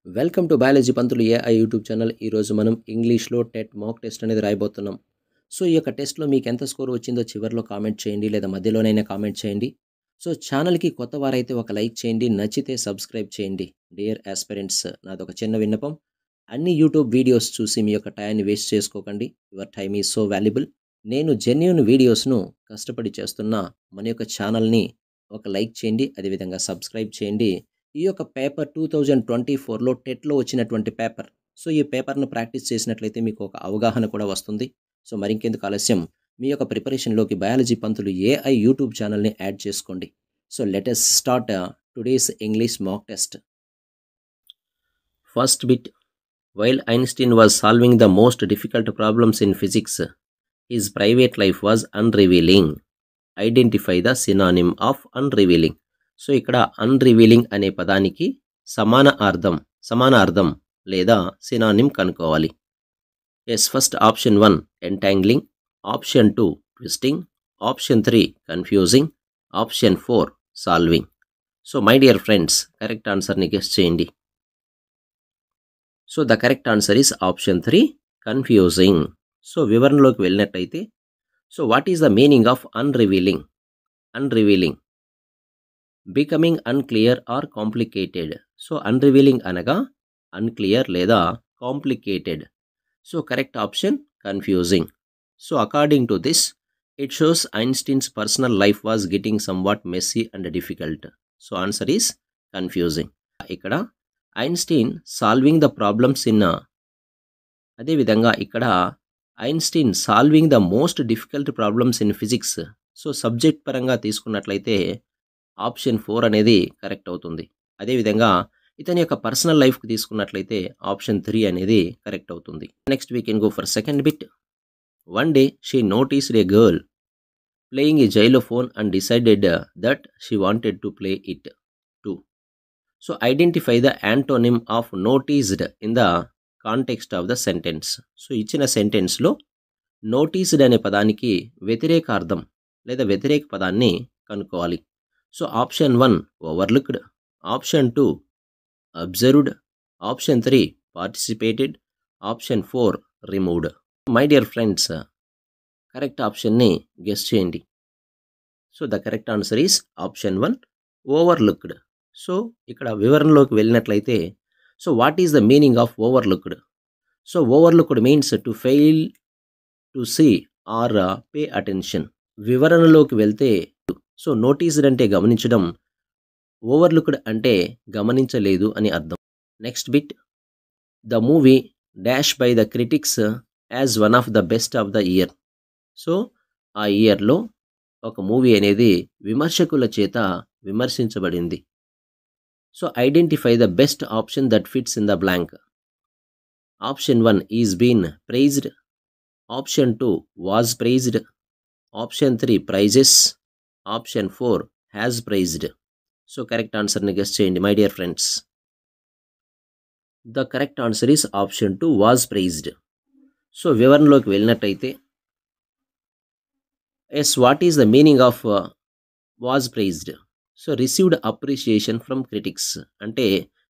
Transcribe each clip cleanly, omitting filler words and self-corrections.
Welcome to biology Pantulu AI YouTube channel. ఈరోజు మనం ఇంగ్లీష్లో టెట్ మాక్ టెస్ట్ అనేది రాయబోతున్నాం. సో ఈ యొక్క టెస్ట్లో మీకు ఎంత స్కోర్ వచ్చిందో చివరిలో కామెంట్ చేయండి, లేదా మధ్యలోనైనా కామెంట్ చేయండి. సో ఛానల్కి కొత్త వారైతే ఒక లైక్ చేయండి, నచ్చితే సబ్స్క్రైబ్ చేయండి. డియర్ ఆస్పిరెంట్స్, నాదొక చిన్న విన్నపం. అన్ని యూట్యూబ్ వీడియోస్ చూసి మీ యొక్క టైంని వేస్ట్ చేసుకోకండి. Your time is so valuable. నేను జెన్యూన్ వీడియోస్ను కష్టపడి చేస్తున్న మన యొక్క ఛానల్ని ఒక లైక్ చేయండి, అదేవిధంగా సబ్స్క్రైబ్ చేయండి. ఈ యొక్క పేపర్ 2024లో టెట్లో వచ్చినటువంటి పేపర్. సో ఈ పేపర్ను ప్రాక్టీస్ చేసినట్లయితే మీకు ఒక అవగాహన కూడా వస్తుంది. సో మరింకెందుకు ఆలస్యం, మీ యొక్క ప్రిపరేషన్లోకి బయాలజీ పంతులు ఏఐ యూట్యూబ్ ఛానల్ని యాడ్ చేసుకోండి. So let us start today's English mock test. First bit. While Einstein was solving the most difficult problems in physics, his private life was unrevealing. Identify the synonym of unrevealing. So ఇక్కడ unrevealing అనే పదానికి సమాన అర్థం లేదా synonym కనుక్కోవాలి. Yes, first option 1 entangling, option 2 twisting, option 3 confusing, option 4 solving. So my dear friends, correct ఆన్సర్ని guess చేయండి. So the correct answer is option 3 confusing. So వివరణలోకి వెళ్ళినట్టయితే, so what is the meaning of unrevealing? Unrevealing, becoming unclear or complicated. So unrevealing అనగా unclear లేదా complicated. So correct option confusing. So according to this, it shows Einstein's personal life was getting somewhat messy and difficult. So answer is confusing. ఇక్కడ Einstein solving the problems in, అదేవిధంగా ఇక్కడ Einstein solving the most difficult problems in physics. So subject పరంగా తీసుకున్నట్లయితే option 4 అనేది correct అవుతుంది. అదేవిధంగా ఇతని యొక్క పర్సనల్ లైఫ్కి తీసుకున్నట్లయితే ఆప్షన్ 3 అనేది కరెక్ట్ అవుతుంది. Next we can go for second bit. One day she noticed A girl playing a xylophone and decided that she wanted to play it two. So identify the antonym of noticed in the context of the sentence. So ఇచ్చిన సెంటెన్స్లో noticed అనే పదానికి వ్యతిరేక అర్థం లేదా వ్యతిరేక పదాన్ని కనుక్కోవాలి. So option 1 overlooked, option 2 observed, option 3 participated, option 4 removed. My dear friends, correct ఆప్షన్ని గెస్ చేయండి. So the correct answer is option 1 overlooked. So ఇక్కడ వివరణలోకి వెళ్ళినట్లయితే, so what is the meaning of overlooked? So overlooked means to fail to see or pay attention. వివరణలోకి వెళ్తే, so noticed అంటే గమనించడం, overlooked అంటే గమనించలేదు అని అర్థం. Next bit. The movie dash by the critics as one of the best of the year. So ఆ ఇయర్లో ఒక మూవీ అనేది విమర్శకుల చేత విమర్శించబడింది. So identify the best option that fits in the blank. Option 1 is been praised, option 2 was praised, option 3 praises, option 4 has praised. So correct ఆన్సర్ని guess చేయండి my dear friends. The correct answer is option 2 was praised. So వివరణలోకి వెళ్ళినట్టయితే, yes, what is the meaning of was praised? So received appreciation from critics, అంటే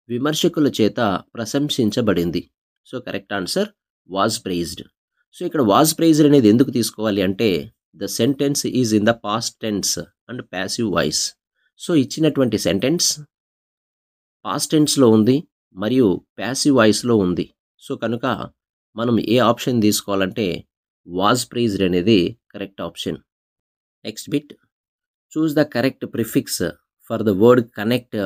విమర్శకుల చేత ప్రశంసించబడింది. So correct answer was praised. So ఇక్కడ was praised అనేది ఎందుకు తీసుకోవాలి అంటే, the sentence is in the past tense and passive voice. So ఇచ్చినటువంటి సెంటెన్స్ పాస్ట్ టెన్స్లో ఉంది మరియు ప్యాసివ్ వాయిస్లో ఉంది. సో కనుక మనం ఏ ఆప్షన్ తీసుకోవాలంటే వాజ్ ప్రైజ్డ్ అనేది correct option. Next bit. Choose the correct prefix for the word connect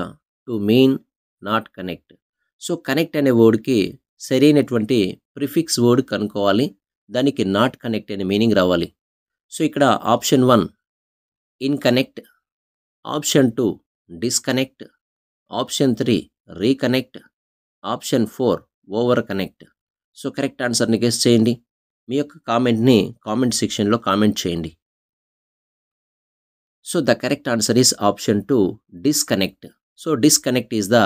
to mean not connect. So connect అనే వర్డ్కి సరైనటువంటి ప్రిఫిక్స్ వర్డ్ కనుక్కోవాలి, దానికి నాట్ కనెక్ట్ అనే మీనింగ్ రావాలి. సో ఇక్కడ option 1 inconnect, option 2 disconnect, option 3 reconnect, option 4 over connect. So correct ఆన్సర్ని guess చేయండి. మీ యొక్క కామెంట్ని కామెంట్ సెక్షన్లో కామెంట్ చేయండి. So the correct answer is option 2 disconnect. So disconnect is the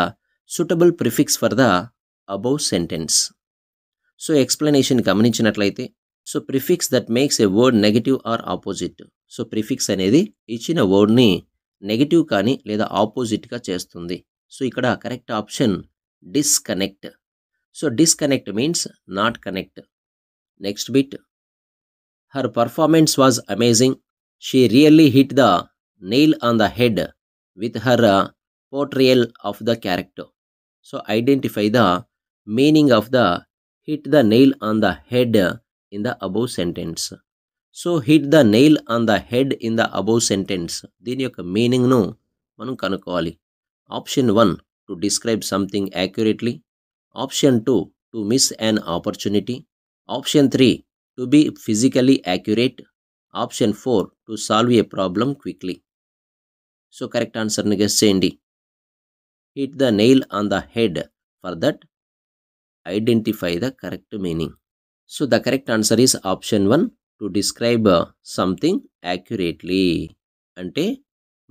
suitable prefix for the above sentence. So explanation గమనించినట్లయితే, so prefix that makes a word negative or opposite. So prefix అనేది ఇచ్చిన వర్డ్ని negative కానీ లేదా ఆపోజిట్గా చేస్తుంది. So ఇక్కడ correct option disconnect. So disconnect means not connect. Next bit, her performance was amazing. She really hit the nail on the head with her portrayal of the character. So identify the meaning of the hit the nail on the head in the above sentence. So hit the nail on the head in the above sentence, దీని యొక్క మీనింగ్ను మనం కనుక్కోవాలి. Option 1 to describe something accurately, option 2 to miss an opportunity, option 3 to be physically accurate, option 4 to solve a problem quickly. So correct ఆన్సర్ని guess చేయండి. Hit the nail on the head, for that identify the correct meaning. So the correct answer is option 1 to describe something accurately. అంటే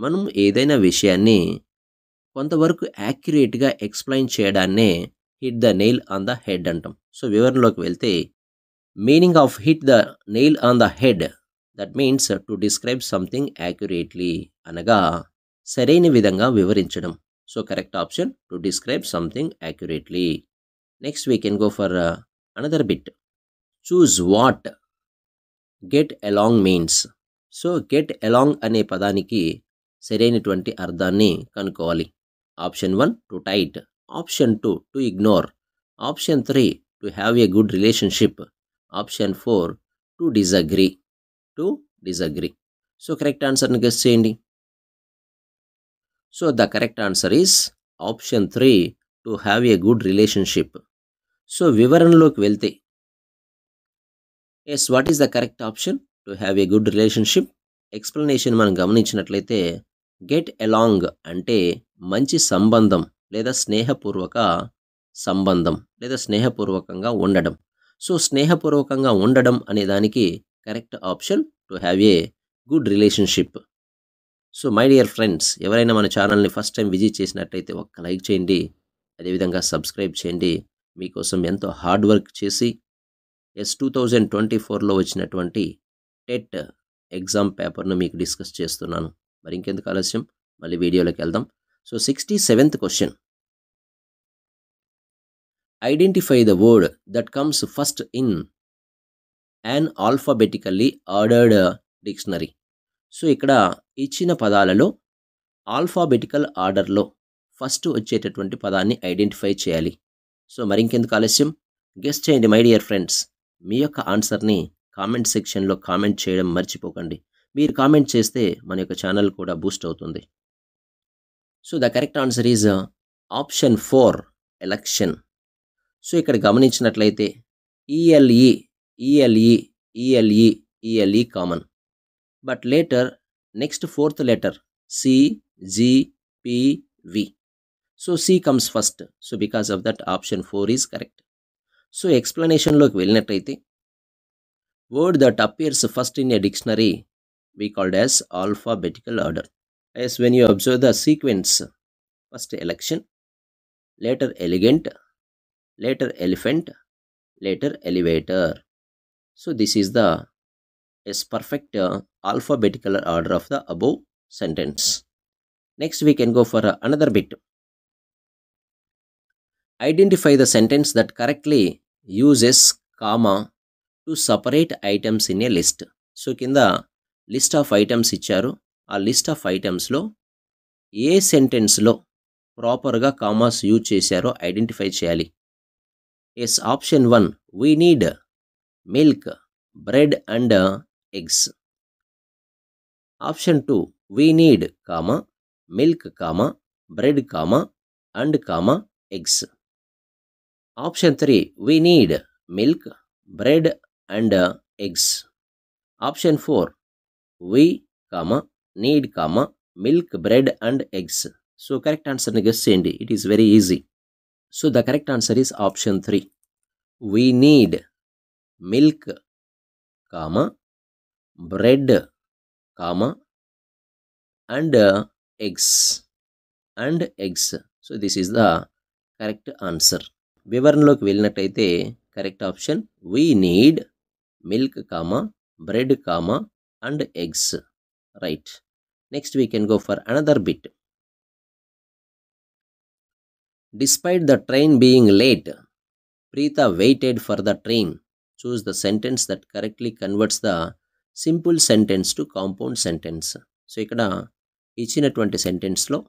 మనం ఏదైనా విషయాన్ని కొంతవరకు యాక్యురేట్గా explain చేయడాన్నే hit the nail on the head అంటాం. సో వివరణలోకి వెళ్తే meaning of hit the nail on the head, that means to describe something accurately, అనగా సరైన విధంగా వివరించడం. So correct option to describe something accurately. Next we can go for another bit. Choose what get along means. So get along అనే పదానికి సరైనటువంటి అర్థాన్ని కనుక్కోవాలి. Option 1 to tight, option 2 to ignore, option 3 to have a good relationship, option 4 to disagree. So correct ఆన్సర్ని guess చేయండి. So the correct answer is option 3 to have a good relationship. So వివరణలోకి వెళ్తే yes, what is the correct option? To have a good relationship. Explanation మనం గమనించినట్లయితే get along అంటే మంచి సంబంధం లేదా స్నేహపూర్వక సంబంధం లేదా స్నేహపూర్వకంగా ఉండడం. సో స్నేహపూర్వకంగా ఉండడం అనే దానికి correct option to have a good relationship. So my dear friends, ఎవరైనా మన ఛానల్ని ఫస్ట్ టైం విజిట్ చేసినట్లయితే ఒక్క లైక్ చేయండి, అదేవిధంగా సబ్స్క్రైబ్ చేయండి. మీకోసం ఎంతో హార్డ్ వర్క్ చేసి 2024లో వచ్చినటువంటి టెట్ ఎగ్జామ్ పేపర్ను మీకు డిస్కస్ చేస్తున్నాను. మరి ఇంకెందుకు ఆలస్యం, మళ్ళీ వీడియోలోకి వెళ్దాం. So 67th question, identify the word that comes first in an alphabetically ordered dictionary. So ఇక్కడ ఇచ్చిన పదాలలో ఆల్ఫాబెటికల్ ఆర్డర్లో ఫస్ట్ వచ్చేటటువంటి పదాన్ని ఐడెంటిఫై చేయాలి. సో మరి ఇంకెందుకు ఆలస్యం, గెస్ చేయండి మై డియర్ ఫ్రెండ్స్. మీ యొక్క ఆన్సర్ని కామెంట్ సెక్షన్లో కామెంట్ చేయడం మర్చిపోకండి. మీరు కామెంట్ చేస్తే మన యొక్క ఛానల్ కూడా బూస్ట్ అవుతుంది. So the correct answer is option 4 election. సో ఇక్కడ గమనించినట్లయితే E L E common, but later next 4th letter CGPV. So C comes first. So because of that option 4 is correct. So ఎక్స్ప్లెనేషన్లోకి వెళ్ళినట్లయితే word that appears first in a dictionary we called as alphabetical order. As when you observe the sequence, first election, later elegant, later elephant, later elevator. So this is the perfect alphabetical order of the above sentence. Next we can go for another bit. Identify the sentence that correctly uses comma to separate items in a list. So kinda list of items ఇచ్చారు. ఆ list of ఐటమ్స్లో ఏ సెంటెన్స్లో ప్రాపర్గా commas use చేశారో identify చేయాలి. Yes, option 1 we need milk, bread and eggs. Option 2 we need comma milk comma bread comma and comma eggs. Option 3 we need milk, bread and eggs. Option 4 we need milk, bread and eggs. So correct answer ni guess cheyandi. It is very easy. So the correct answer is option 3. We need milk, bread, and eggs. So this is the correct answer. వివరణలోకి వెళ్ళినట్లయితే correct option we need milk, bread, and eggs. Right. Next we can go for another bit. Despite the train being late, Preeta waited for the train. Choose the sentence that correctly converts the simple sentence to compound sentence. So ఇక్కడ ఇచ్చినటువంటి సెంటెన్స్లో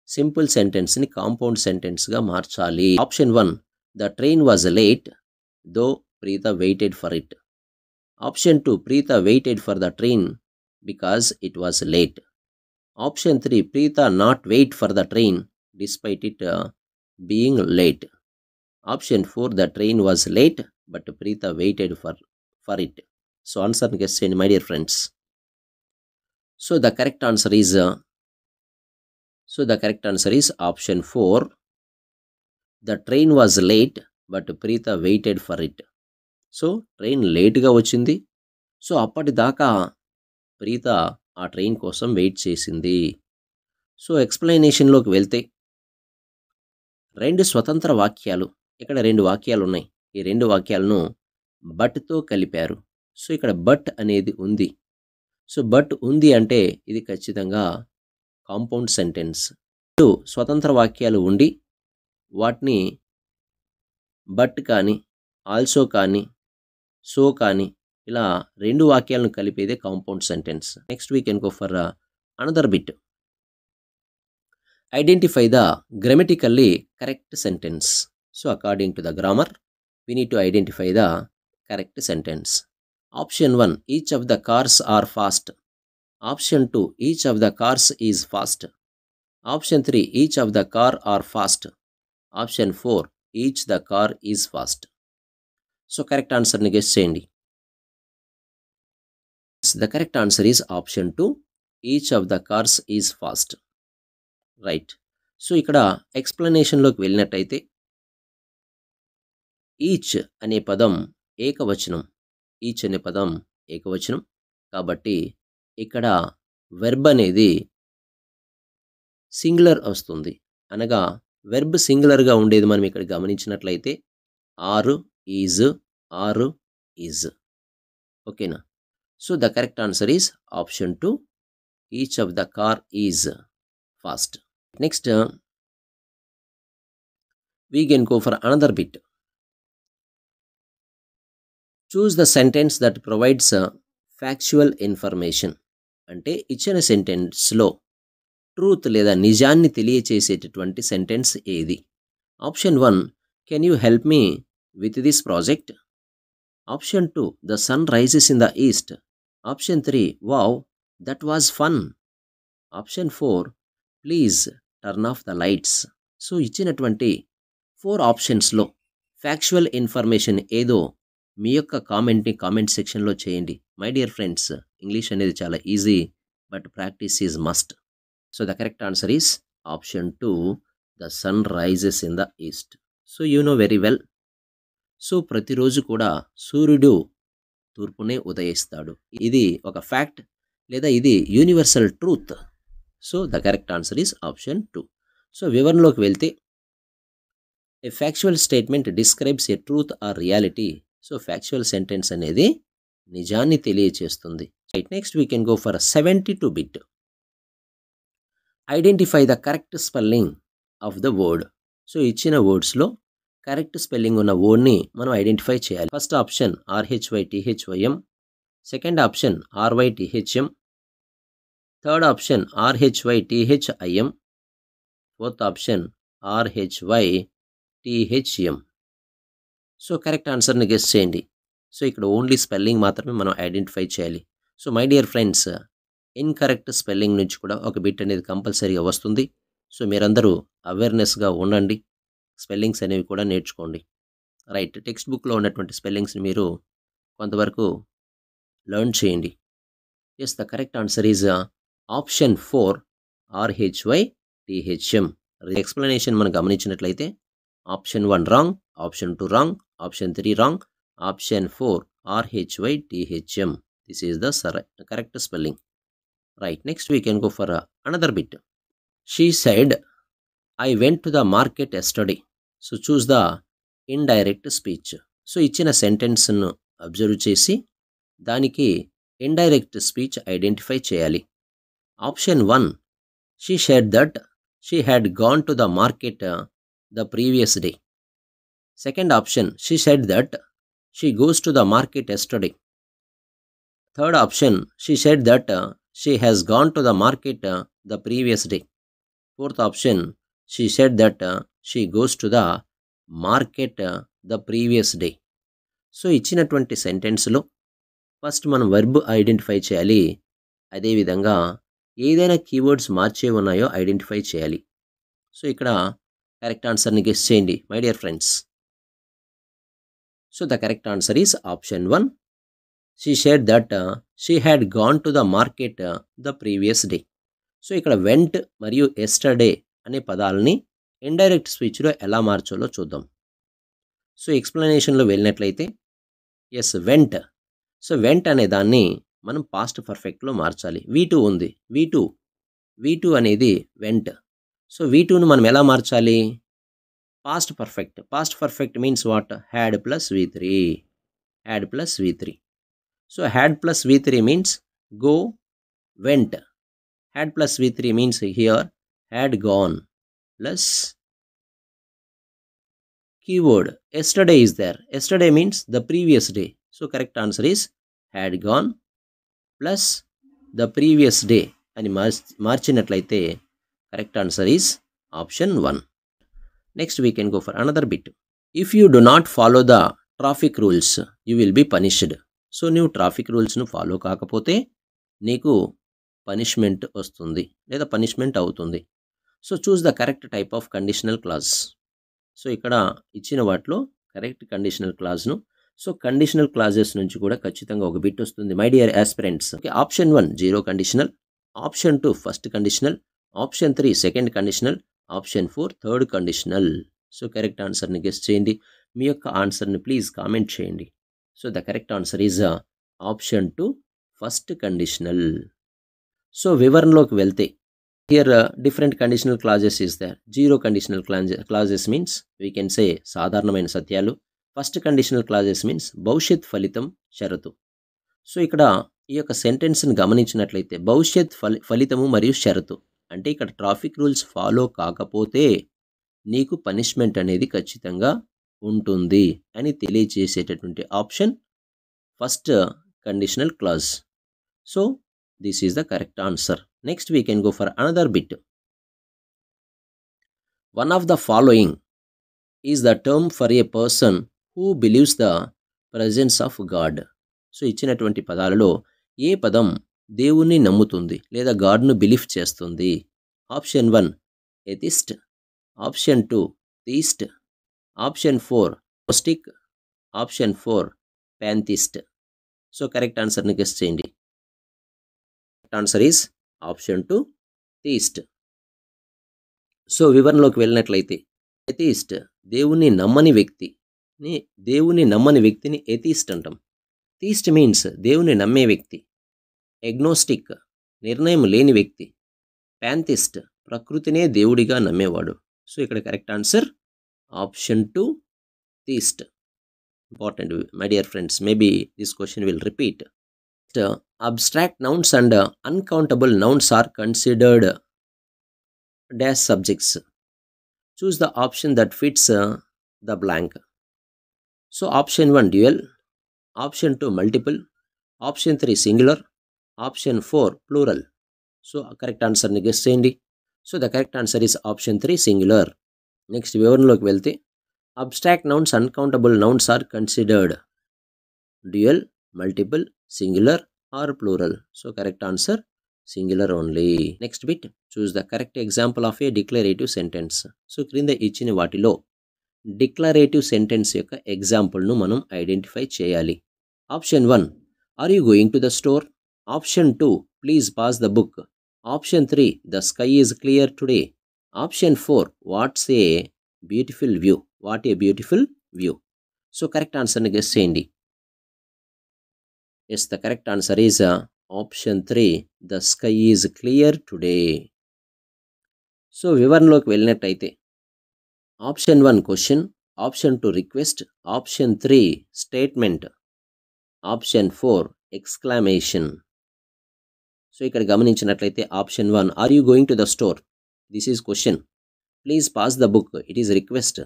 simple సెంటెన్స్ని compound సెంటెన్స్గా మార్చాలి. Option 1, the train was late though Preeta waited for it. Option 2, Preeta waited for the train because it was late. Option 3, Preeta not wait for the train despite it being late. Option 4, the train was late but Preeta waited for it. So ఆన్సర్ని guess చేయండి my dear friends. So the correct answer is option 4, the train was late but Preeta waited for it. So train లేట్గా వచ్చింది, so అప్పటిదాకా ప్రీత ఆ train కోసం wait చేసింది. So ఎక్స్ప్లెనేషన్లోకి వెళ్తే 2 స్వతంత్ర వాక్యాలు, ఇక్కడ 2 వాక్యాలు ఉన్నాయి. ఈ 2 వాక్యాలను బట్తో కలిపారు. సో ఇక్కడ బట్ అనేది ఉంది. సో బట్ ఉంది అంటే ఇది ఖచ్చితంగా కాంపౌండ్ సెంటెన్స్. 2 స్వతంత్ర వాక్యాలు ఉండి వాటిని బట్ కానీ ఆల్సో కానీ సో కానీ ఇలా 2 వాక్యాలను కలిపేదే compound sentence. Next we can go for another bit. Identify the grammatically correct sentence. So according to the grammar, we need to identify the correct sentence. Option 1, each of the cars are fast. Option 2, each of the cars is fast. Option 3, each of the car are fast. Option 4, each the car is fast. So correct answer ni guess cheyandi. The correct answer is option 2, each of the cars is fast. Right. So ఇక్కడ ఎక్స్ప్లెనేషన్లోకి వెళ్ళినట్టయితే each అనే పదం ఏకవచనం. Each అనే పదం ఏకవచనం కాబట్టి ఇక్కడ వెర్బ్ అనేది సింగులర్ వస్తుంది. అనగా వెర్బ్ సింగులర్గా ఉండేది మనం ఇక్కడ గమనించినట్లయితే ఆర్, ఈజ్. ఓకేనా. So the correct answer is option 2, each of the car is fast. Next, we can go for another bit. Choose the sentence that provides factual information. అంటే ఇచ్చిన సెంటెన్స్లో ట్రూత్ లేదా నిజాన్ని తెలియచేసేటటువంటి సెంటెన్స్ ఏది? Option 1, can you help me with this project. Option 2, the sun rises in the east. Option 3, wow that was fun. Option 4, please turn off the lights. So ఇచ్చినటువంటి 4 ఆప్షన్స్లో factual information ఏదో మీ యొక్క కామెంట్ని comment సెక్షన్లో చేయండి. My dear friends, English అనేది చాలా easy but practice is must. So the correct answer is option 2, the sun rises in the east. So you know very well. So ప్రతిరోజు కూడా సూర్యుడు తూర్పునే ఉదయిస్తాడు. ఇది ఒక ఫ్యాక్ట్ లేదా ఇది universal truth. So the correct answer is option 2. So వివరణలోకి వెళ్తే a factual statement describes a truth or reality. So factual sentence అనేది నిజాన్ని తెలియచేస్తుంది. Right. Next we can go for 72 bit. Identify the correct spelling of the word. So ఇచ్చిన వర్డ్స్లో correct spelling ఉన్న వర్డ్ని మనం ఐడెంటిఫై చేయాలి. First option RHYTHYM, second option RYTHM, third option RHYTHIM, fourth option RHYTHM. So correct ఆన్సర్ని guess చేయండి. So ఇక్కడ only spelling మాత్రమే మనం ఐడెంటిఫై చేయాలి. So my dear friends, incorrect spelling నుంచి కూడా ఒక బిట్ అనేది కంపల్సరీగా వస్తుంది. సో మీరందరూ అవేర్నెస్గా ఉండండి, స్పెల్లింగ్స్ అనేవి కూడా నేర్చుకోండి. రైట్. టెక్స్ట్ బుక్లో ఉన్నటువంటి స్పెల్లింగ్స్ని మీరు కొంతవరకు లెర్న్ చేయండి. Yes, the correct answer is option 4, RHYTHM. Explanation మనం గమనించినట్లయితే option 1 wrong, option 2 wrong, option 3 wrong, option 4 RHYTHM. This is the correct spelling. Right. Next we can go for another bit. She said I went to the market yesterday. So choose the indirect speech. So ఇచ్చిన సెంటెన్స్ను observe చేసి దానికి indirect speech identify చేయాలి. Option 1, she said that she had gone to the market the previous day. Second option, she said that she goes to the market yesterday. Third option, she said that she has gone to the market the previous day. Fourth option, she said that she goes to the market the previous day. So ఇచ్చినటువంటి సెంటెన్స్లో first మనం verb identify చేయాలి. అదేవిధంగా ఏదైనా keywords మార్చే ఉన్నాయో identify చేయాలి. So ఇక్కడ correct ఆన్సర్ని గెస్ చేయండి my dear friends. So the correct answer is option 1. She said that she had gone to the market the previous day. So ఇక్కడ వెంట్ మరియు ఎస్టర్డే అనే పదాలని ఇండైరెక్ట్ స్పీచ్లో ఎలా మార్చాలో చూద్దాం. సో ఎక్స్ప్లెనేషన్లో వెళ్ళినట్లయితే ఎస్ వెంట్. సో వెంట్ అనే దాన్ని మనం పాస్ట్ పర్ఫెక్ట్లో మార్చాలి. V2 ఉంది, V2 అనేది వెంట్. సో V2ను మనం ఎలా మార్చాలి? Past perfect. Past perfect means what? Had plus V3. So had plus V3 means go, vent. Had plus V3 means here had gone plus keyword yesterday is there. Yesterday means the previous day. So correct answer is had gone plus the previous day అని మార్చినట్లయితే correct answer is option 1. Next we can go for another bit. If you do not follow the traffic rules, you will be punished. So నువ్వు traffic రూల్స్ను follow కాకపోతే నీకు punishment వస్తుంది లేదా punishment అవుతుంది. So choose the correct type of conditional clause. So ఇక్కడ ఇచ్చిన వాటిలో కరెక్ట్ కండిషనల్ క్లాజ్ను, సో కండిషనల్ క్లాజెస్ నుంచి కూడా ఖచ్చితంగా ఒక బిట్ వస్తుంది my dear aspirants. Okay, option 1 zero conditional, option 2 first conditional, option 3 second conditional, option 4 third conditional. So correct ఆన్సర్ని గెస్ చేయండి. మీ యొక్క ఆన్సర్ని ప్లీజ్ కామెంట్ చేయండి. So the correct answer is option 2 first conditional. So వివరణలోకి వెళ్తే here different conditional clauses is there. Zero conditional clauses means we can say సాధారణమైన సత్యాలు. ఫస్ట్ కండిషనల్ క్లాజెస్ మీన్స్ భవిష్యత్ ఫలితం షరతు. సో ఇక్కడ ఈ యొక్క సెంటెన్స్ని గమనించినట్లయితే భవిష్యత్ ఫలితము మరియు షరతు అంటే ఇక్కడ ట్రాఫిక్ రూల్స్ ఫాలో కాకపోతే నీకు పనిష్మెంట్ అనేది ఖచ్చితంగా ఉంటుంది అని తెలియజేసేటటువంటి option first conditional clause. So this is the correct answer. Next we can go for another bit. One of the following is the term for a person who believes the presence of God. So ఇచ్చినటువంటి పదాలలో ఏ పదం దేవుణ్ణి నమ్ముతుంది లేదా గాడ్ను belief చేస్తుంది? Option 1 atheist, option 2 theist, option 4 gnostic, option 4 pantheist. So correct ఆన్సర్ని గెస్ చేయండి. Correct answer is option 2 theist. So వివరణలోకి వెళ్ళినట్లయితే ఎథీస్ట్ దేవుని నమ్మని వ్యక్తిని ఎథీస్ట్ అంటాం. థీస్ట్ మీన్స్ దేవుని నమ్మే వ్యక్తి. ఎగ్నోస్టిక్ నిర్ణయం లేని వ్యక్తి. ప్యాంథిస్ట్ ప్రకృతినే దేవుడిగా నమ్మేవాడు. సో ఇక్కడ correct answer option 2 theist. Important my dear friends, maybe this question will repeat. Abstract nouns and uncountable nouns are considered dash subjects. Choose the option that fits the blank. So option 1 dual, option 2 multiple, option 3 singular, option 4 plural. So correct answer ni guess cheyandi. So the correct answer is option 3 singular. Next vivaranloki velte abstract nouns uncountable nouns are considered dual, multiple, singular or plural. So correct answer singular only. Next bit, choose the correct example of a declarative sentence. So క్రింద ఇచ్చిన వాటిలో declarative sentence యొక్క ఎగ్జాంపుల్ను మనం identify చేయాలి. Option 1 are you going to the store, option 2 please pass the book, option 3 the sky is clear today, option 4 what's a beautiful view. So correct ఆన్సర్ని guess చేయండి. Yes, the correct answer is option 3 the sky is clear today. So వివరణలోకి వెళ్ళినట్టయితే option 1 question, option 2 request, option 3 statement, option 4 exclamation. So ఇక్కడ గమనించినట్లయితే option 1 are you going to the store, this is question. Please pass the book, it is request.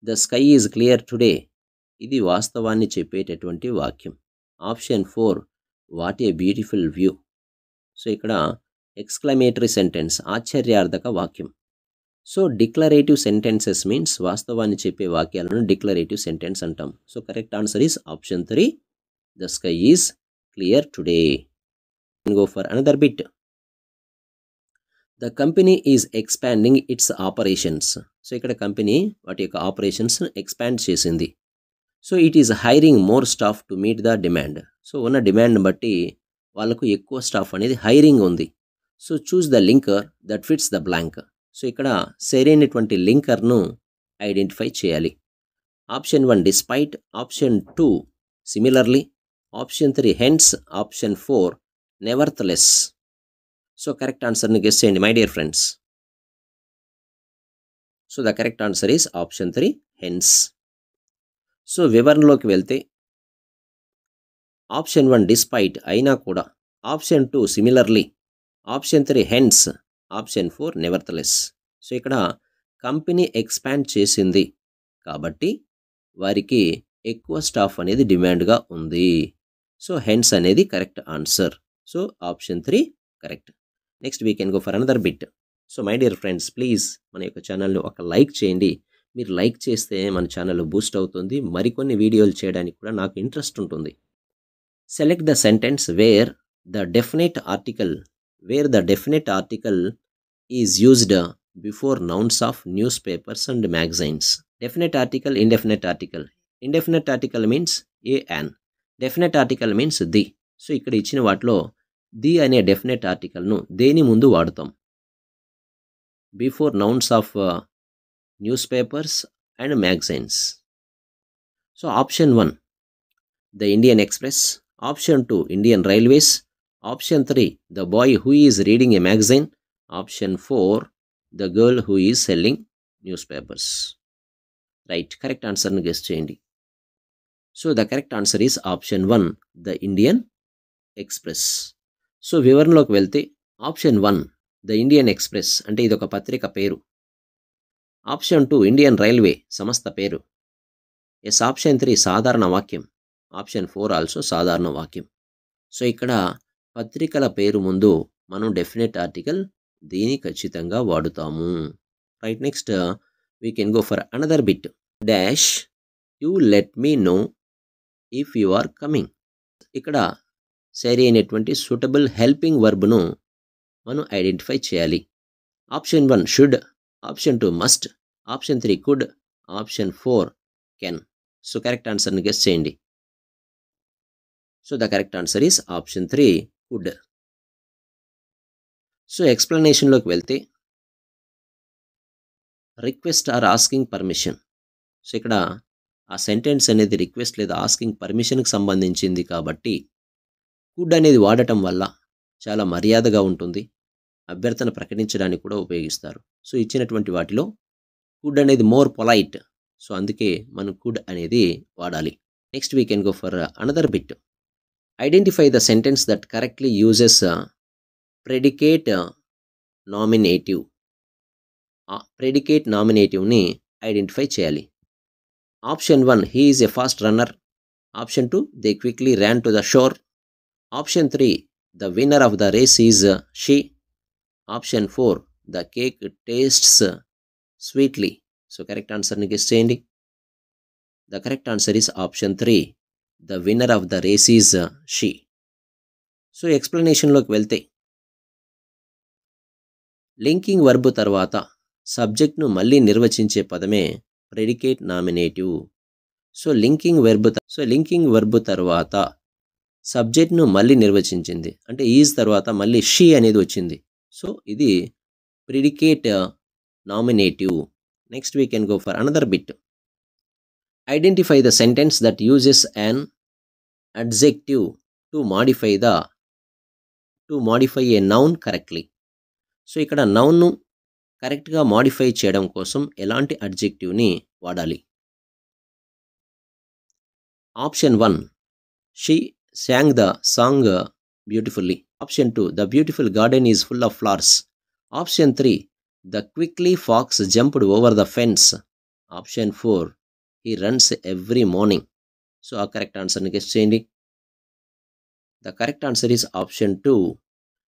The sky is clear today, ఇది వాస్తవాన్ని చెప్పేటటువంటి వాక్యం. Option 4, what a beautiful view. So ఇక్కడ exclamatory sentence, ఆశ్చర్యార్థక వాక్యం. So declarative sentences means వాస్తవాన్ని చెప్పే వాక్యాలను డిక్లరేటివ్ సెంటెన్స్ అంటాం. So correct answer is option 3, the sky is clear today. Go for another bit. The company is expanding its operations. So ఇక్కడ company వాటి యొక్క ఆపరేషన్స్ ఎక్స్పాండ్ చేసింది. So it is hiring more staff to meet the demand. So ఉన్న డిమాండ్ని బట్టి వాళ్ళకు ఎక్కువ staff అనేది హైరింగ్ ఉంది. So choose the linker that fits the blank. So ఇక్కడ సరైనటువంటి లింకర్ను ఐడెంటిఫై చేయాలి. Option 1 despite, option 2 similarly, option 3 hence, option 4 nevertheless. So correct ఆన్సర్ని గెస్ చేయండి my dear friends. So the correct answer is option 3 hence. So వివరణలోకి వెళ్తే option 1 despite అయినా కూడా, option 2 similarly, option 3 hence, option 4 nevertheless. So ఇక్కడ company expand చేసింది కాబట్టి వారికి ఎక్కువ స్టాఫ్ అనేది డిమాండ్గా ఉంది. సో హెన్స్ అనేది correct answer. So option 3 correct. Next we can go for another bit. So my dear friends, please మన యొక్క ఛానల్ని ఒక లైక్ చేయండి. మీరు లైక్ చేస్తే మన ఛానల్ బూస్ట్ అవుతుంది, మరికొన్ని వీడియోలు చేయడానికి కూడా నాకు ఇంట్రెస్ట్ ఉంటుంది. Select the sentence wear the definite article is used before nouns of newspapers and magazines. Definite article, indefinite article. Indefinite article means a an, definite article means the. So ఇక్కడ ఇచ్చిన వాటిలో the అనే definite ఆర్టికల్ను దేని ముందు వాడుతాం? Before nouns of newspapers and magazines. So option 1 the Indian Express, option 2 Indian Railways, option 3 the boy who is reading a magazine, option 4 the girl who is selling newspapers. Right, correct ఆన్సర్ని guess చేయండి. So the correct answer is option 1 the Indian Express. So వివరణలోకి వెళ్తే option 1 the Indian express అంటే ఇది ఒక పత్రిక పేరు. Option 2 Indian railway సంస్థ పేరు. ఎస్, ఆప్షన్ 3 సాధారణ వాక్యం. ఆప్షన్ 4 ఆల్సో సాధారణ వాక్యం. సో ఇక్కడ పత్రికల పేరు ముందు మనం డెఫినెట్ ఆర్టికల్ దీని ఖచ్చితంగా వాడుతాము. Right, next we can go for another bit. Dash you let me know if you are coming. ఇక్కడ సరి అయినటువంటి సూటబుల్ హెల్పింగ్ వర్బ్ను మనం ఐడెంటిఫై చేయాలి. Option 1 should, option 2 must, option 3 could, option 4 can. So correct ఆన్సర్ని గెస్ చేయండి. So the correct answer is option 3 could. So ఎక్స్ప్లెనేషన్లోకి వెళ్తే request or asking permission. So ఇక్కడ ఆ సెంటెన్స్ అనేది రిక్వెస్ట్ లేదా ఆస్కింగ్ పర్మిషన్కి సంబంధించింది కాబట్టి కుడ్ అనేది వాడటం వల్ల చాలా మర్యాదగా ఉంటుంది, అభ్యర్థన ప్రకటించడానికి కూడా ఉపయోగిస్తారు. సో ఇచ్చినటువంటి వాటిలో కుడ్ అనేది మోర్ పొలైట్. సో అందుకే మనం కుడ్ అనేది వాడాలి. Next we can go for another bit. Identify the sentence that correctly uses predicate nominative. Predicate నామినేటివ్ని ఐడెంటిఫై చేయాలి. Option 1 he is a fast runner, option 2 they quickly ran to the shore, option 3 the winner of the race is she, option 4 the cake tastes sweetly. So correct ఆన్సర్ని guess చేయండి. The correct answer is option 3 the winner of the race is she. So ఎక్స్ప్లెనేషన్లోకి వెళ్తే linking verb తర్వాత సబ్జెక్ట్ను మళ్ళీ నిర్వచించే పదమే predicate nominative. So linking verb తర్వాత సబ్జెక్ట్ను మళ్ళీ నిర్వచించింది అంటే ఈజ్ తర్వాత మళ్ళీ షీ అనేది వచ్చింది. సో ఇది predicate nominative. Next we can go for another bit. Identify the sentence that uses an adjective to modify a noun correctly. So ఇక్కడ నౌన్ను కరెక్ట్గా మాడిఫై చేయడం కోసం ఎలాంటి అడ్జెక్టివ్ని వాడాలి? Option 1 she sang the song beautifully, option 2 the beautiful garden is full of flowers, option 3 The quickly fox jumped over the fence. Option 4. He runs every morning. So ఆ correct ఆన్సర్ని guess చేయండి. The correct answer is option 2.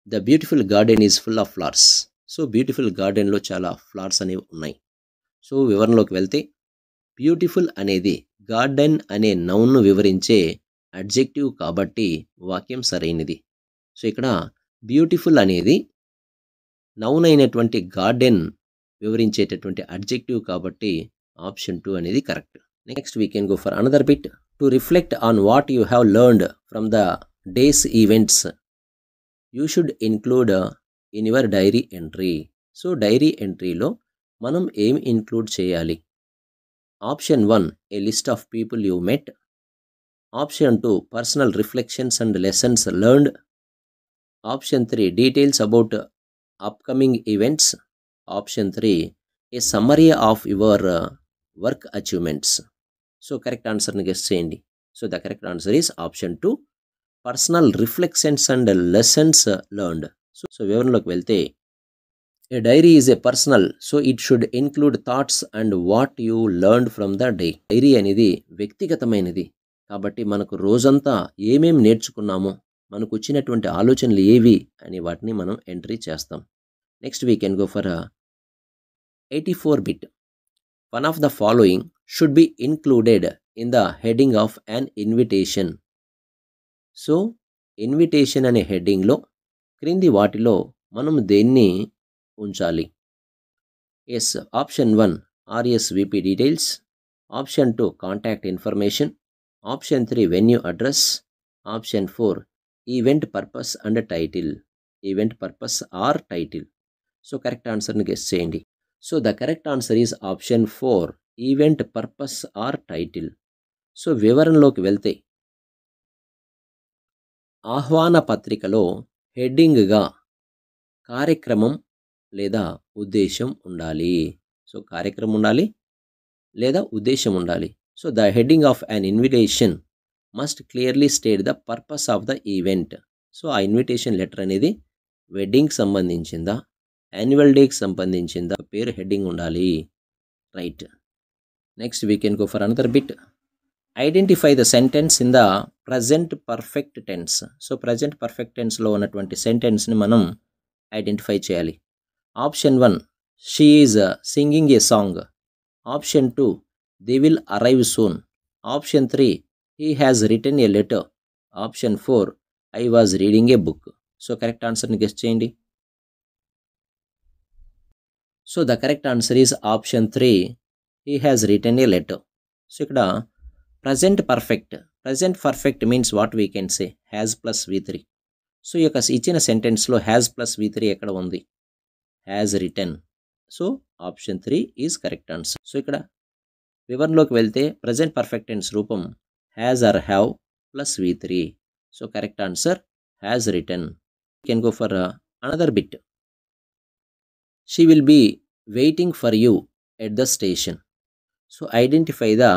The beautiful garden is full of flowers. So beautiful గార్డెన్లో చాలా flowers అనేవి ఉన్నాయి. So వివరణలోకి వెళ్తే beautiful అనేది గార్డెన్ అనే నౌన్ను వివరించే అడ్జెక్టివ్ కాబట్టి వాక్యం సరైనది. సో ఇక్కడ బ్యూటిఫుల్ అనేది నౌన్ అయినటువంటి గార్డెన్ వివరించేటటువంటి అడ్జెక్టివ్ కాబట్టి ఆప్షన్ 2 అనేది correct. Next we can go for another bit. To reflect on what you have learned from the day's events you should include in your diary entry. So diary ఎంట్రీలో మనం ఏం include చేయాలి? Option 1 a list of people you met. Option 2 personal reflections and lessons learned. Option 3 details about upcoming events. Option 3 a summary of your work achievements. So correct ఆన్సర్ని guess చేయండి. So the correct answer is option 2 personal reflections and lessons learned. So వివరణలోకి వెళ్తే a diary is a personal, so it should include thoughts and what you learned from the day. Diary అనేది వ్యక్తిగతమైనది కాబట్టి మనకు రోజంతా ఏమేం నేర్చుకున్నామో, మనకు వచ్చినటువంటి ఆలోచనలు ఏవి అని వాటిని మనం ఎంట్రీ చేస్తాం. Next we can go for 84 bit. One of the following should be included in the heading of an invitation. So invitation అనే హెడ్డింగ్లో క్రింది వాటిలో మనం దేన్ని ఉంచాలి? Yes, option 1 RSVP details. Option 2 contact information. Option 3 venue address. Option 4 event purpose and title. Event purpose or title. So correct ఆన్సర్ని guess చేయండి. So the correct answer is option 4 event purpose or title. So వివరణలోకి వెళ్తే ఆహ్వాన పత్రికలో హెడ్డింగ్గా కార్యక్రమం లేదా ఉద్దేశం ఉండాలి. సో కార్యక్రమం ఉండాలి లేదా ఉద్దేశం ఉండాలి. So the heading of an invitation must clearly state the purpose of the event. So ఆ ఇన్విటేషన్ లెటర్ అనేది వెడ్డింగ్కి సంబంధించిందా, యాన్యువల్ డేకి సంబంధించిందా, పేరు హెడ్డింగ్ ఉండాలి. Right. Next we can go for another bit. Identify the sentence in the present perfect tense. So present perfect టెన్స్లో ఉన్నటువంటి సెంటెన్స్ని మనం ఐడెంటిఫై చేయాలి. Option 1 she is singing a song. Option 2 they will arrive soon. Option 3 he has written a letter. Option 4 I was reading a book. So correct ఆన్సర్ని guess చేయండి. So the correct answer is option 3 he has written a letter. So ఇక్కడ present perfect means what we can say has plus V3. So ఈ యొక్క ఇచ్చిన సెంటెన్స్లో has plus V3 ఎక్కడ ఉంది? Has written. So option 3 is correct answer. So ఇక్కడ వివరణలోకి వెళ్తే ప్రజెంట్ పర్ఫెక్ట్ టెన్స్ రూపం has are have plus V3. So correct answer has written. You can go for another bit. She will be waiting for you at the station. So identify the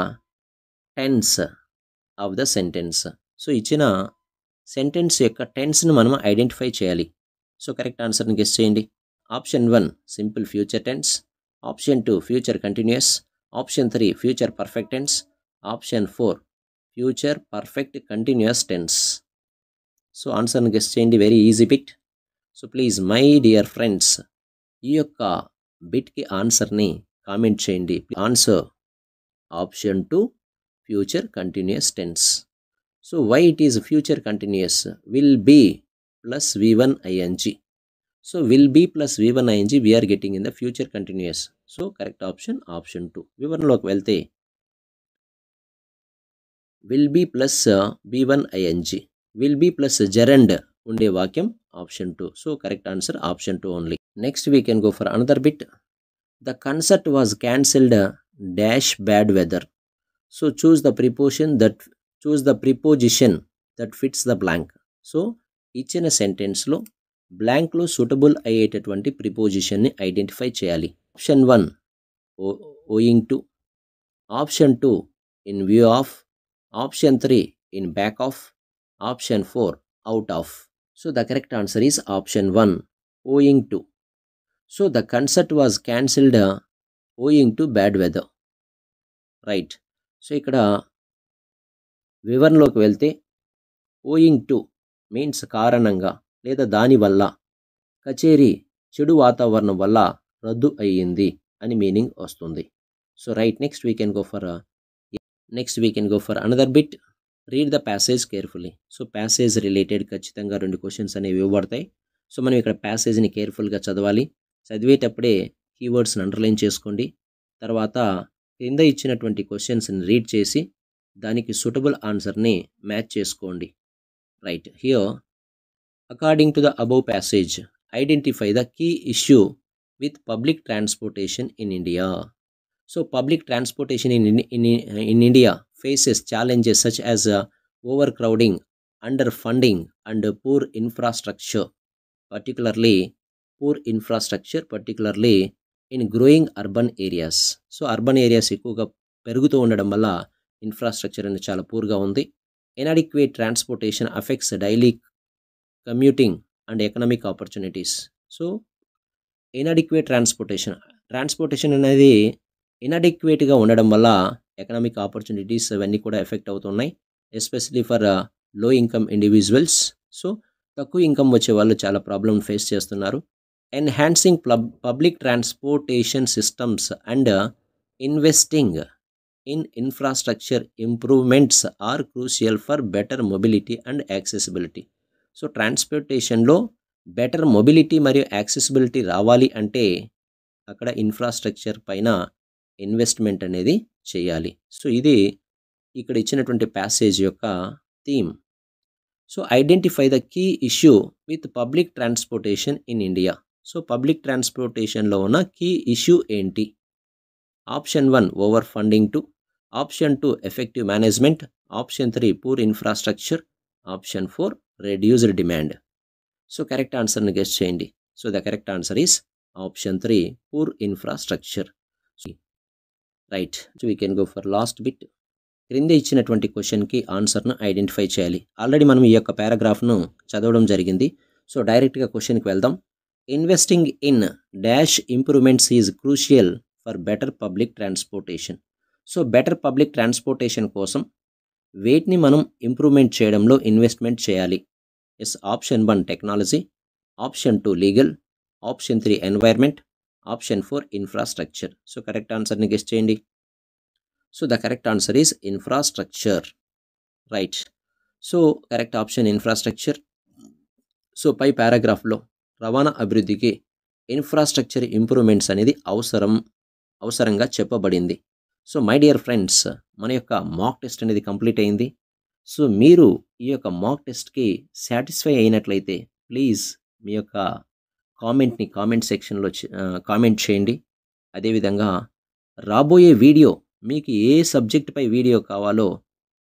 tense of the sentence. So ఇచ్చిన sentence యొక్క టెన్స్ని మనం identify చేయాలి. So correct ఆన్సర్ని guess చేయండి. Option 1 simple future tense. Option 2 future continuous. Option 3 future perfect tense. Option 4 future perfect continuous tense. So ఆన్సర్ని guess చేయండి. Very easy bit. So please my dear friends, ఈ యొక్క బిట్కి ఆన్సర్ని కామెంట్ చేయండి. Answer option 2 future continuous tense. So why it is future continuous? Will be plus V1 ing. So will be plus V1 ing we are getting in the future continuous. So correct option 2. వివరణలోకి వెళ్తే will be plus V1 ing, will be plus gerund ఉండే వాక్యం option 2. So correct answer option 2 only. Next we can go for another bit. The concert was cancelled dash bad weather. So choose the preposition that fits the blank. So ఇచ్చిన సెంటెన్స్లో బ్లాంక్లో suitable అయ్యేటటువంటి ప్రిపోజిషన్ని identify చేయాలి. Option 1 owing to. Option 2 in view of. Option 3 in back of. Option 4 out of. So the correct answer is option 1 owing to. So the concert was cancelled owing to bad weather. Right. So ఇక్కడ వివరణలోకి వెళ్తే ఓయింగ్ to means కారణంగా లేదా దానివల్ల, కచేరీ చెడు వాతావరణం వల్ల రద్దు అయ్యింది అని మీనింగ్ వస్తుంది. So right, next we can go for another bit. Read the passage carefully. So passage related ఖచ్చితంగా 2 క్వశ్చన్స్ అనేవి ఇవ్వబడతాయి. సో మనం ఇక్కడ ప్యాసేజ్ని కేర్ఫుల్గా చదవాలి. చదివేటప్పుడే కీవర్డ్స్ని అండర్లైన్ చేసుకోండి. తర్వాత కింద ఇచ్చినటువంటి క్వశ్చన్స్ని రీడ్ చేసి దానికి సూటబుల్ ఆన్సర్ని మ్యాచ్ చేసుకోండి. Right, here according to the above passage identify the key issue with public transportation in India. So public transportation in India faces challenges such as overcrowding, underfunding and poor infrastructure, particularly in growing urban areas. So urban areas ఎక్కువగా పెరుగుతూ ఉండడం వల్ల infrastructure అనేది చాలా పూర్గా ఉంది. inadequate transportation affects daily commuting and economic opportunities. So inadequate transportation అనేది ఇన్అడిక్వేట్గా ఉండడం వల్ల ఎకనామిక్ ఆపర్చునిటీస్ అవన్నీ కూడా ఎఫెక్ట్ అవుతున్నాయి, especially for low income individuals. So తక్కువ ఇన్కమ్ వచ్చే వాళ్ళు చాలా ప్రాబ్లమ్ ఫేస్ చేస్తున్నారు. Enhancing public transportation systems and investing in infrastructure improvements are crucial for better mobility and accessibility. So ట్రాన్స్పోర్టేషన్లో బెటర్ మొబిలిటీ మరియు యాక్సెసిబిలిటీ రావాలి అంటే అక్కడ ఇన్ఫ్రాస్ట్రక్చర్ పైన ఇన్వెస్ట్మెంట్ అనేది చేయాలి. సో ఇది ఇక్కడ ఇచ్చినటువంటి ప్యాసేజ్ యొక్క theme. So identify the key issue with public transportation in India. So public ట్రాన్స్పోర్టేషన్లో ఉన్న కీ ఇష్యూ ఏంటి? Option 1 over funding 2, option 2 effective management, option 3 poor infrastructure, option 4 reduced demand. So correct ఆన్సర్ని guess చేయండి. So the correct answer is option 3 poor infrastructure. Right, so we can go for last bit. క్రింద ఇచ్చినటువంటి క్వశ్చన్కి ఆన్సర్ను identify చేయాలి. Already మనం ఈ యొక్క పారాగ్రాఫ్ను చదవడం జరిగింది. సో డైరెక్ట్గా క్వశ్చన్కి వెళ్దాం. Investing in dash improvements is crucial for better public transportation. So better public transportation కోసం వేటిని మనం ఇంప్రూవ్మెంట్ చేయడంలో ఇన్వెస్ట్మెంట్ చేయాలి? Yes, option 1 technology, option 2 legal, option 3 environment, option 4 infrastructure. So correct ఆన్సర్ని గెస్ చేయండి. So the correct answer is infrastructure. Right, so correct option infrastructure. సో పై పారాగ్రాఫ్లో రవాణా అభివృద్ధికి ఇన్ఫ్రాస్ట్రక్చర్ ఇంప్రూవ్మెంట్స్ అనేది అవసరంగా చెప్పబడింది. సో మై డియర్ ఫ్రెండ్స్, మన యొక్క మాక్ టెస్ట్ అనేది కంప్లీట్ అయింది. సో మీరు ఈ యొక్క మాక్ టెస్ట్కి సాటిస్ఫై అయినట్లయితే ప్లీజ్ మీ యొక్క కామెంట్ని కామెంట్ సెక్షన్లో కామెంట్ చేయండి. అదేవిధంగా రాబోయే వీడియో మీకు ఏ సబ్జెక్ట్పై వీడియో కావాలో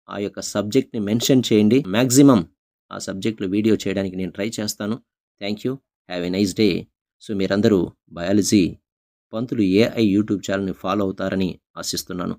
ఆ యొక్క సబ్జెక్ట్ని మెన్షన్ చేయండి. మ్యాక్సిమం ఆ సబ్జెక్ట్లో వీడియో చేయడానికి నేను ట్రై చేస్తాను. Thank you, have a nice day. So మీరందరూ బయాలజీ పంతులు ఏఐ యూట్యూబ్ ఛానల్ని ఫాలో అవుతారని ఆశిస్తున్నాను.